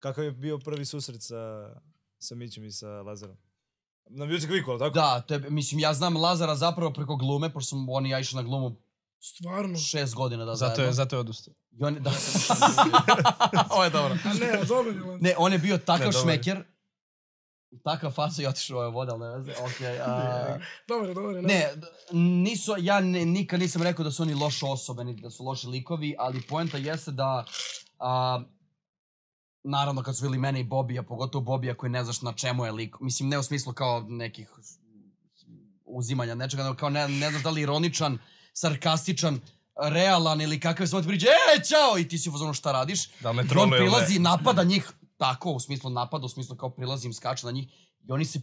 Kakav je bio prvi susret sa Mićem i sa Lazarom? Na Music Weeku, ali tako? Da, mislim, ja znam Lazara zapravo preko glume, pošto sam on i ja išli na glumu Stvarno? 6 godina da zajedno. Zato je odustao. Da. Ovo je dobro. A ne, dobro. Ne, on je bio takav šmeker, takav faca i otišao je voda, ali ne veze. Dobro. Ne, ja nikad nisam rekao da su oni loše osobe, niti da su loši likovi, ali poenta jeste da naravno kad su bili mene i Bobija, pogotovo Bobija koji ne znaš na čemu je lik, mislim ne u smislu kao nekih uzimanja nečega, nego kao ne znaš da li ironičan, sarkastičan, realan ili kakav se ovdje priđe, ćao, i ti si u fazonu šta radiš. I on prilazi i napada njih, tako, u smislu napada, u smislu kao prilazi im, skače na njih i oni se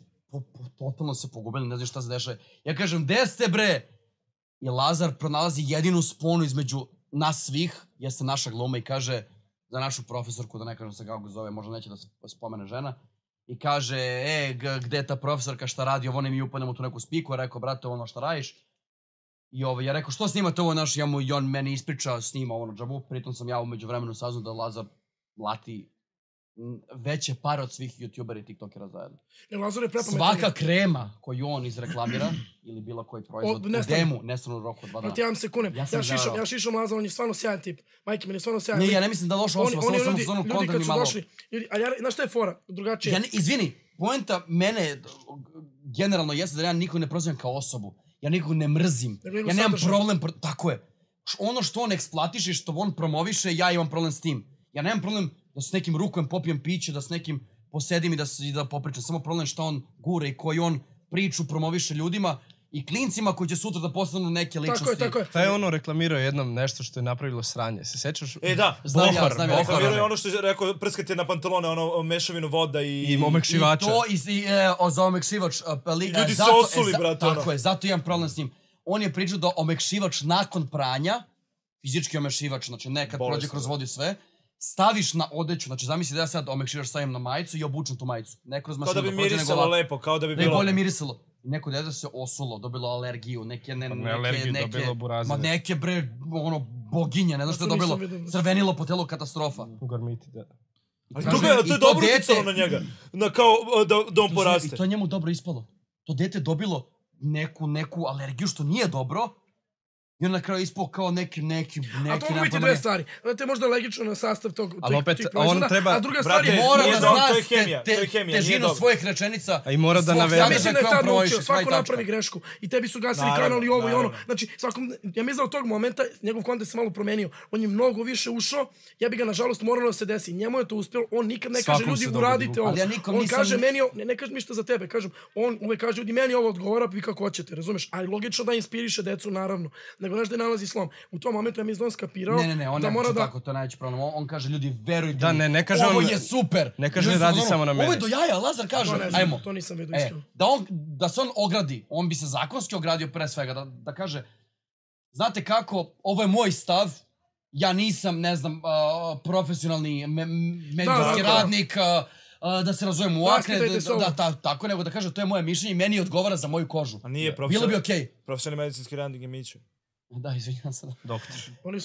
totalno se pogubili, ne znaš šta se dešava. Ja kažem, gde ste bre? I Lazar pronalazi jedinu sponu između nas svih, jeste naša gluma i kaže za našu profesorku, da ne kažem se kako zove, možda neće da se spomene žena, i kaže, gde je ta profesorka, šta radi, ovo ne mi upadnemo tu neku spiku, ja rekao, brate, ono šta radiš? I ja rekao, što snimate ovo naš, i on meni ispriča, snima ovo na džabu, pritom sam ja umeđu vremenu saznao da Lazar lati veće pare od svih youtubera i tiktokera zajedno. Svaka krema koju on izreklamira, ili bilo koji proizvod, u demu, nestanu u roku od 2 dana. Ti ja vam se kunem, ja šišam Lazar, on je stvarno sjajan tip. Majke, meni je stvarno sjajan. Ne, ja ne mislim da loša osoba, samo su ono kontra mi malo. A znaš šta je fora? Drugačije. Izvini, poenta mene, generalno jeste da ja nikog ne prozivam kao osobu. Ja nikog ne mrzim. Ja nemam problem, tako je. Ono što on eksploatiše i što on promoviše, ja imam problem s tim. Ja nemam problem da s nekim rukujem popijem piće, da s nekim posedim i da popričam. Samo problem što on gure i koji on priču promoviše ljudima i klincima koji će sutra da postanu neke ličnosti. Tako je. Taj je ono reklamirao jednom nešto što je napravilo sranje. Se sećaš? Da. Znam ja. Reklamirao je ono što je rekao, prskati na pantalone, ono mešavinu voda i omekšivača. I to za omekšivač. Ljudi se osuli, brate. Tako je, zato imam problem s njim. On je pričao da omekšivač nakon pranja, fizički omekšivač, znači nekad prođe kroz vodu i sve, staviš na odeću, znači zamisli da ja sad omekšivač stavim na majicu i obučem tu majicu. Kao da bi mirisalo lepo, kao da bi bilo... Da bi bolje mirisalo. Neko dete se osulo, dobilo alergiju, neke bre, ono, boginje, ne znaš što je dobilo, crvenilo po telu, katastrofa. U garmiti, da. Ali to je dobro uticalo na njega, kao da on poraste. I to je njemu dobro ispalo. To dete dobilo neku alergiju, što nije dobro, i on na kraju ispao kao neki... A to mogu biti dve stvari. To je možda legično na sastav tih proizvoda, a druga stvar je... Mora da znaš težinu svojih rečenica. A i mora da navede. Ja mislim da je tad naučio, svako napravi grešku. I tebi su gasili kanal i ovo i ono. Znači, ja mislim da od tog momenta njegov kontent se malo promenio. On je mnogo više ušao, ja bi ga nažalost moralo da se desi. Njemu je to uspjelo, on nikad ne kaže ljudi uradite ovo. On kaže meni, ne kažem ništa za tebe, kažem, on uvek kaže ljudi meni ovo odgovara, vi kako hoćete, razumeš? Ali logično da inspiriše decu, naravno. Nego znaš da je nalazi slom. U tom momentu ja mislim da on skapirao da mora da... tako, to je najveći problem. On kaže ljudi, verujte mi, ovo je super. Ne kaže radi samo na mene. Ovo je do jaja, Lazar kaže, ajmo. To nisam vidio iskreno. Da se on ogradi, on bi se zakonski ogradio pre svega, da kaže, znate kako, ovo je moj stav, ja nisam, ne znam, profesionalni medijski radnik, da se razumem u akre, tako nego da kaže to je moje mišljenje i meni odgovara za moju kožu. A nije bilo bi okej. Profesionalni medicinski radnik je Miću. Da, izvinjam se. Doktor.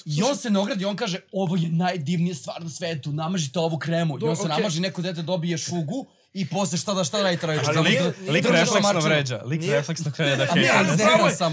I on se ne ogradi, on kaže ovo je najdivnija stvar na svetu, namažite ovu kremu. I on se namaži, neko dete dobije šugu i posle šta radite? Lik refleksno vređa. Lik refleksno krene da hejta. Ne, samo.